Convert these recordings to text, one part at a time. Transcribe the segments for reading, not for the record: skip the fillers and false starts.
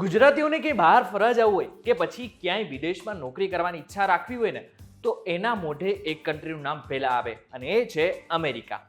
ગુજરાતીઓને કે બહાર ફરવા જવું હોય કે પછી ક્યાંય વિદેશમાં નોકરી કરવાની ઈચ્છા રાખવી હોય ને તો એના મોઢે એક કન્ટ્રીનું નામ પહેલા આવે અને એ છે અમેરિકા.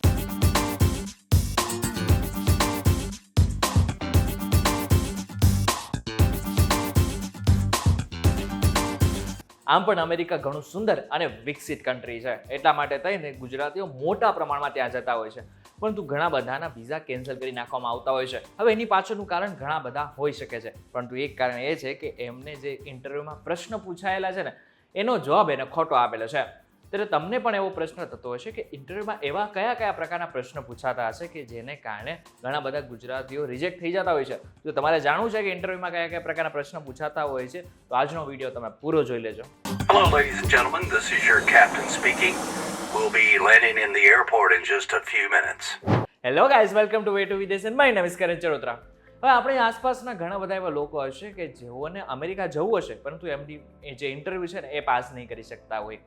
આમ પણ અમેરિકા ઘણું સુંદર અને વિકસિત કન્ટ્રી છે, એટલા માટે થઈને ગુજરાતીઓ મોટા પ્રમાણમાં ત્યાં જતા હોય છે. પરંતુ ઘણા બધાના વિઝા કેન્સલ કરી નાખવામાં આવતા હોય છે. હવે એની પાછળનું કારણ ઘણા બધા હોઈ શકે છે, પરંતુ એક કારણ એ છે કે એમને જે ઇન્ટરવ્યુમાં પ્રશ્ન પૂછાયેલા છે ને એનો જવાબ એને ખોટો આપેલો છે. ત્યારે તમને પણ એવો પ્રશ્ન થતો હશે કે ઇન્ટરવ્યુમાં એવા કયા પ્રકારના પ્રશ્ન પૂછાતા હશે કે જેને કારણે ઘણા બધા ગુજરાતીઓ રિજેક્ટ થઈ જતા હોય છે. જો તમારે જાણવું છે કે ઇન્ટરવ્યુમાં કયા પ્રકારના પ્રશ્ન પૂછાતા હોય છે તો આજનો વિડીયો તમે પૂરો જોઈ લેજો. Hello, ladies and gentlemen. This is your captain speaking. We'll be landing in the airport in just a few minutes. Hello guys, welcome to way to વિદેશ એન્ડ માય નેમ ઇઝ કરણ ચરોતરા. હવે આપણી આસપાસના ઘણા બધા એવા લોકો હશે કે જેઓને અમેરિકા જવું હશે પરંતુ એમની જે ઇન્ટરવ્યૂ છે ને એ પાસ નહીં કરી શકતા હોય.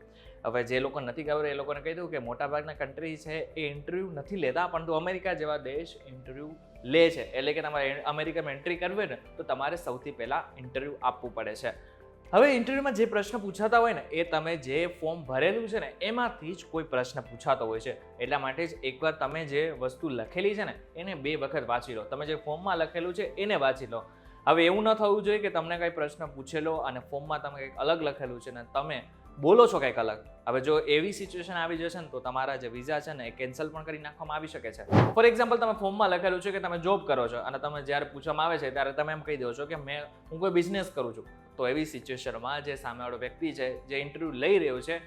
હવે જે લોકો નથી ખબર એ લોકોને કહી દઉં કે મોટાભાગના કન્ટ્રી છે એ ઇન્ટરવ્યૂ નથી લેતા, પરંતુ અમેરિકા જેવા દેશ ઇન્ટરવ્યૂ લે છે. એટલે કે તમારે અમેરિકામાં એન્ટ્રી કરવી ને તો તમારે સૌથી પહેલાં ઇન્ટરવ્યૂ આપવું પડે છે. હવે ઇન્ટરવ્યુમાં જે પ્રશ્ન પૂછાતા હોય ને એ તમે જે ફોર્મ ભરેલું છે ને એમાંથી જ કોઈ પ્રશ્ન પૂછાતો હોય છે. એટલા માટે જ એકવાર તમે જે વસ્તુ લખેલી છે ને એને 2 વખત વાંચી લો. તમે જે ફોર્મમાં લખેલું છે એને વાંચી લો. હવે એવું ન થવું જોઈએ કે તમને કંઈ પ્રશ્ન પૂછેલો અને ફોર્મમાં તમે કંઈક અલગ લખેલું છે ને તમે બોલો છો કંઈક અલગ. હવે જો એવી સિચ્યુએશન આવી જશે ને તો તમારા જે વિઝા છે ને એ કેન્સલ પણ કરી નાખવામાં આવી શકે છે. ફોર એક્ઝામ્પલ, તમે ફોર્મમાં લખેલું છે કે તમે જોબ કરો છો અને તમે જ્યારે પૂછવામાં આવે છે ત્યારે તમે એમ કહી દો છો કે હું કોઈ બિઝનેસ કરું છું. તો એવી સિચ્યુએશનમાં જે સામેવાળો વ્યક્તિ છે જે ઇન્ટરવ્યૂ લઈ રહ્યો છે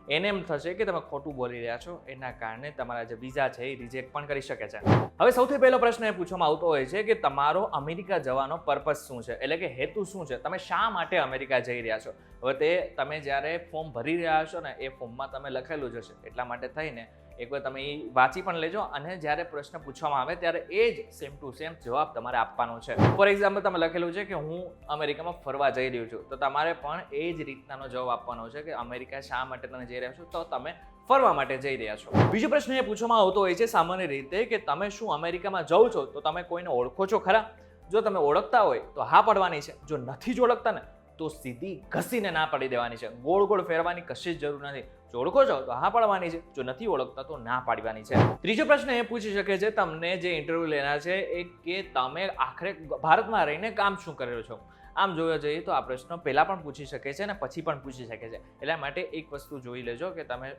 એને એમ થશે કે તમે ખોટું બોલી રહ્યા છો, એના કારણે તમારા જે વિઝા છે એ રિજેક્ટ પણ કરી શકે છે. હવે સૌથી પહેલો પ્રશ્ન એ પૂછવામાં આવતો હોય છે કે તમારો અમેરિકા જવાનો પર્પસ શું છે, એટલે કે હેતુ શું છે, તમે શા માટે અમેરિકા જઈ રહ્યા છો. હવે તે તમે જ્યારે ફોર્મ ભરી રહ્યા છો ને એ ફોર્મમાં તમે લખેલું જ હશે, એટલા માટે થઈને એકવાર તમે એ વાંચી પણ લેજો અને જ્યારે પ્રશ્ન પૂછવામાં આવે ત્યારે એ જ સેમ ટુ સેમ જવાબ તમારે આપવાનો છે. ફોર એક્ઝામ્પલ, તમે લખેલું છે કે હું અમેરિકામાં ફરવા જઈ રહ્યો છું, તો તમારે પણ એ જ રીતનાનો જવાબ આપવાનો છે કે અમેરિકા શા માટે તમે જઈ રહ્યા છો, તો તમે ફરવા માટે જઈ રહ્યા છો. બીજો પ્રશ્ન એ પૂછવામાં આવતો હોય છે સામાન્ય રીતે કે તમે શું અમેરિકામાં જાઓ છો તો તમે કોઈને ઓળખો છો ખરા. જો તમે ઓળખતા હોય તો હા પડવાની છે, જો નથી જ ઓળખતા ને તો સીધી ઘસીને ના પાડી દેવાની છે. ગોળ ગોળ ફેરવાની કશી જ જરૂર નથી. જો ઓળખો છો તો હા પાડવાની છે, જો નથી ઓળખતા તો ના પાડવાની છે. ત્રીજો પ્રશ્ન એ પૂછી શકે છે તમને જે ઇન્ટરવ્યૂ લેના છે એ કે તમે આખરે ભારતમાં રહીને કામ શું કર્યો છો. આમ જોવા જઈએ તો આ પ્રશ્ન પહેલાં પણ પૂછી શકે છે અને પછી પણ પૂછી શકે છે. એટલા માટે એક વસ્તુ જોઈ લેજો કે તમે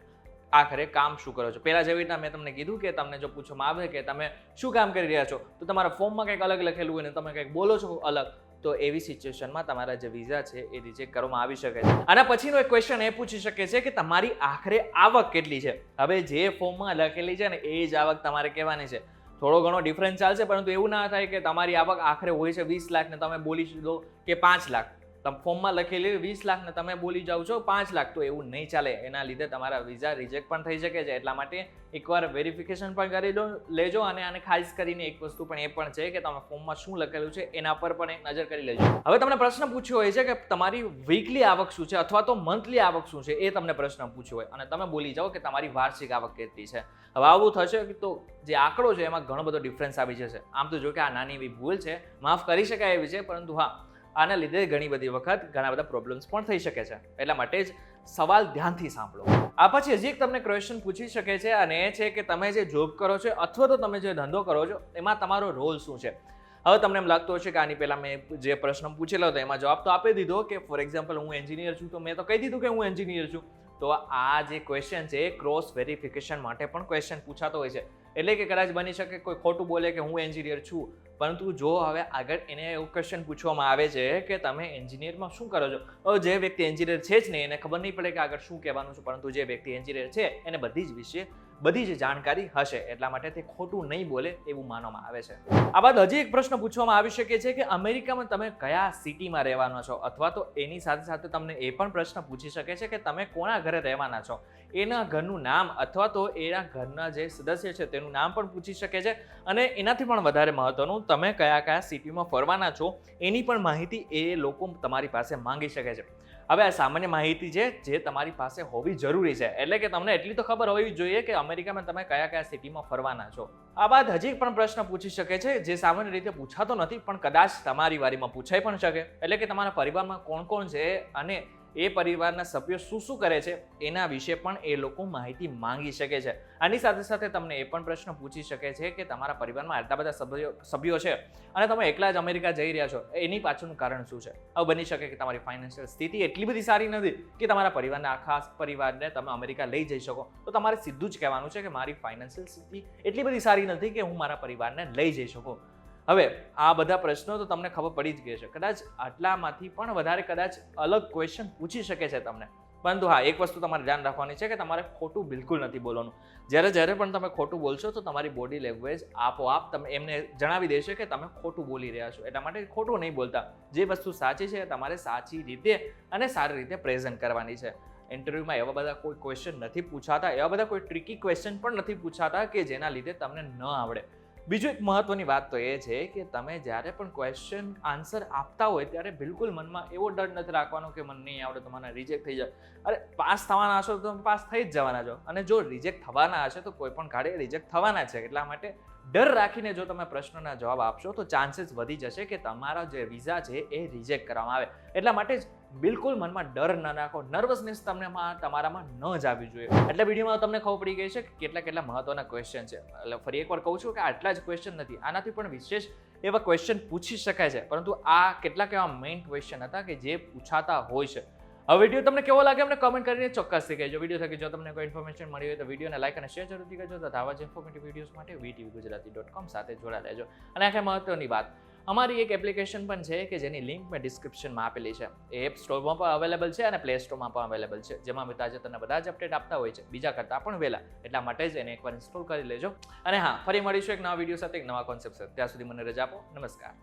આખરે કામ શું કરો છો. પહેલાં જેવી રીતના મેં તમને કીધું કે તમને જો પૂછવામાં આવે કે તમે શું કામ કરી રહ્યા છો તો તમારા ફોર્મમાં કંઈક અલગ લખેલું હોય ને તમે કંઈક બોલો છો અલગ, તો એવી સિચ્યુએશનમાં તમારા જે વિઝા છે એ રિજેક્ટ કરવામાં આવી શકે છે. આના પછીનો એક ક્વેશ્ચન એ પૂછી શકે છે કે તમારી આખરે આવક કેટલી છે. હવે જે ફોર્મમાં લખેલી છે ને એ જ આવક તમારે કહેવાની છે. થોડો ઘણો ડિફરન્સ ચાલશે, પરંતુ એવું ના થાય કે તમારી આવક આખરે હોય છે 20 લાખ ને તમે બોલી દો કે 5 લાખ. તમે ફોર્મમાં લખેલી 20 લાખ ને તમે બોલી જાઓ છો 5 લાખ, તો એવું નહીં ચાલે. એના લીધે તમારા વિઝા રિજેક્ટ પણ થઈ શકે છે. એટલા માટે એકવાર વેરિફિકેશન પણ કરી લેજો અને આને ખાસ કરીને એક વસ્તુ પણ એ પણ છે કે તમે ફોર્મમાં શું લખેલું છે એના પર પણ એક નજર કરી લેજો. હવે તમને પ્રશ્ન પૂછ્યો હોય છે કે તમારી વીકલી આવક શું છે અથવા તો મંથલી આવક શું છે, એ તમને પ્રશ્ન પૂછ્યો હોય અને તમે બોલી જાઓ કે તમારી વાર્ષિક આવક કેટલી છે. હવે આવું થશે તો જે આંકડો છે એમાં ઘણો બધો ડિફરન્સ આવી જશે. આમ તો જો કે આ નાની એવી ભૂલ છે, માફ કરી શકાય એવી છે, પરંતુ હા આના લીધે ઘણી બધી વખત ઘણા બધા પ્રોબ્લેમ્સ પણ થઈ શકે છે. એટલા માટે જ સવાલ ધ્યાનથી સાંભળો. આ પછી હજી એક તમને ક્વેશ્ચન પૂછી શકે છે અને એ છે કે તમે જે જોબ કરો છો અથવા તો તમે જે ધંધો કરો છો એમાં તમારો રોલ શું છે. હવે તમને એમ લાગતું હશે કે આની પહેલાં મેં જે પ્રશ્ન પૂછેલો હતો એમાં જવાબ તો આપી દીધો કે ફોર એક્ઝામ્પલ હું એન્જિનિયર છું, તો મેં તો કહી દીધું કે હું એન્જિનિયર છું. તો આ જે ક્વેશ્ચન છે એ ક્રોસ વેરિફિકેશન માટે પણ ક્વેશ્ચન પૂછાતો હોય છે. એટલે કે કદાચ બની શકે કોઈ ખોટું બોલે કે હું એન્જિનિયર છું, પરંતુ જો હવે આગળ એને એવું ક્વેશ્ચન પૂછવામાં આવે છે કે તમે એન્જિનિયરમાં શું કરો છો, તો જે વ્યક્તિ એન્જિનિયર છે જ નહીં એને ખબર નહીં પડે કે આગળ શું કહેવાનું છે, પરંતુ જે વ્યક્તિ એન્જિનિયર છે એને બધી જ જાણકારી હશે. એટલા માટે તે ખોટું નહીં બોલે એવું માનવામાં આવે છે. આ બાદ હજી એક પ્રશ્ન પૂછવામાં આવી શકે છે કે અમેરિકામાં તમે કયા સિટીમાં રહેવાના છો, અથવા તો એની સાથે સાથે તમને એ પણ પ્રશ્ન પૂછી શકે છે કે તમે કોના ઘરે રહેવાના છો. એના ઘરનું નામ અથવા તો એના ઘરના જે સદસ્ય છે તેનું નામ પણ પૂછી શકે છે. અને એનાથી પણ વધારે મહત્વનું, તમે કયા સિટીમાં ફરવાના છો એની પણ માહિતી એ લોકો તમારી પાસે માંગી શકે છે. હવે આ સામાન્ય માહિતી છે જે તમારી પાસે હોવી જરૂરી છે, એટલે કે તમને એટલી તો ખબર હોવી જોઈએ કે અમેરિકામાં તમે કયા કયા સિટીમાં ફરવાના છો. આ બાદ હજી પણ પ્રશ્ન પૂછી શકે છે જે સામાન્ય રીતે પૂછાતો નથી પણ કદાચ તમારી વારીમાં પૂછાઈ પણ શકે, એટલે કે તમારા પરિવારમાં કોણ કોણ છે અને એ પરિવારના સભ્યો શું શું કરે છે એના વિશે પણ એ લોકો માહિતી માંગી શકે છે. આની સાથે સાથે તમને એ પણ પ્રશ્ન પૂછી શકે છે કે તમારા પરિવારમાં આટલા બધા સભ્યો છે અને તમે એકલા જ અમેરિકા જઈ રહ્યા છો, એની પાછળનું કારણ શું છે. હવે બની શકે કે તમારી ફાઇનાન્શિયલ સ્થિતિ એટલી બધી સારી નથી કે તમારા પરિવારના આખા પરિવારને તમે અમેરિકા લઈ જઈ શકો, તો તમારે સીધું જ કહેવાનું છે કે મારી ફાઇનાન્શિયલ સ્થિતિ એટલી બધી સારી નથી કે હું મારા પરિવારને લઈ જઈ શકું. હવે આ બધા પ્રશ્નો તો તમને ખબર પડી જ ગઈ છે, કદાચ આટલામાંથી પણ વધારે કદાચ અલગ ક્વેશ્ચન પૂછી શકે છે તમને. પરંતુ હા, એક વસ્તુ તમારે ધ્યાન રાખવાની છે કે તમારે ખોટું બિલકુલ નથી બોલવાનું. જ્યારે પણ તમે ખોટું બોલશો તો તમારી બોડી લેંગ્વેજ આપોઆપ તમે એમને જણાવી દેશે કે તમે ખોટું બોલી રહ્યા છો. એટલા માટે ખોટું નહીં બોલતા. જે વસ્તુ સાચી છે તમારે સાચી રીતે અને સારી રીતે પ્રેઝન્ટ કરવાની છે. ઇન્ટરવ્યુમાં એવા બધા કોઈ ક્વેશ્ચન નથી પૂછાતા, એવા બધા કોઈ ટ્રિકી ક્વેશ્ચન પણ નથી પૂછાતા કે જેના લીધે તમને ન આવડે. બીજું એક મહત્વની વાત તો એ છે કે તમે જ્યારે પણ ક્વેશ્ચન આન્સર આપતા હોય ત્યારે બિલકુલ મનમાં એવો ડર નથી રાખવાનો કે મને નહીં આવડે તો મને રિજેક્ટ થઈ જાય. અરે પાસ થવાના હશો તો તમે પાસ થઈ જ જવાના છો, અને જો રિજેક્ટ થવાના હશે તો કોઈ પણ કાળે રિજેક્ટ થવાના છે. એટલા માટે ડર રાખીને જો તમે પ્રશ્નના જવાબ આપશો તો ચાન્સીસ વધી જશે કે તમારા જે વિઝા છે એ રિજેક્ટ કરવામાં આવે. એટલા માટે જ બિલકુલ મનમાં ડર ન રાખો, નર્વસનેસ તમને તમારામાં ન જ આવવી જોઈએ. એટલે વિડીયોમાં તમને ખબર પડી ગઈ છે કે કેટલા મહત્વના ક્વેશ્ચન છે. એટલે ફરી એકવાર કહું છું કે આટલા જ ક્વેશ્ચન નથી, આનાથી પણ વિશેષ એવા ક્વેશ્ચન પૂછી શકાય છે, પરંતુ આ કેટલાક એવા મેઇન ક્વેશ્ચન હતા કે જે પૂછાતા હોય છે. હવે વિડીયો તમને કેવો લાગે અમને કમેન્ટ કરીને ચોક્કસથી કહેજો. વિડીયો થકી જો તમને કોઈ ઇન્ફોર્મેશન મળી હોય તો વિડીયોને લાઈક અને શેર જરૂરથી કરજો. તથા આવા જ ઇન્ફોર્મેટિવ વિડીયોઝ માટે vtvgujarati.com સાથે જોડાઈ લેજો. અને આખે મહત્વની વાત, અમારી એક એપ્લિકેશન પણ છે કે જેની લિંક મેં ડિસ્ક્રિપ્શનમાં આપેલી છે. એ એપ સ્ટોરમાં પણ અવેલેબલ છે અને પ્લે સ્ટોરમાં પણ અવેલેબલ છે, જેમાં તાજેતરના બધા જ અપડેટ આપતા હોય છે, બીજા કરતાં પણ વહેલા. એટલા માટે જ એને એકવાર ઇન્સ્ટોલ કરી લેજો. અને હા, ફરી મળીશું એક નવા વિડીયો સાથે, એક નવા કોન્સેપ્ટ સાથે. ત્યાં સુધી મને રજા આપો. નમસ્કાર.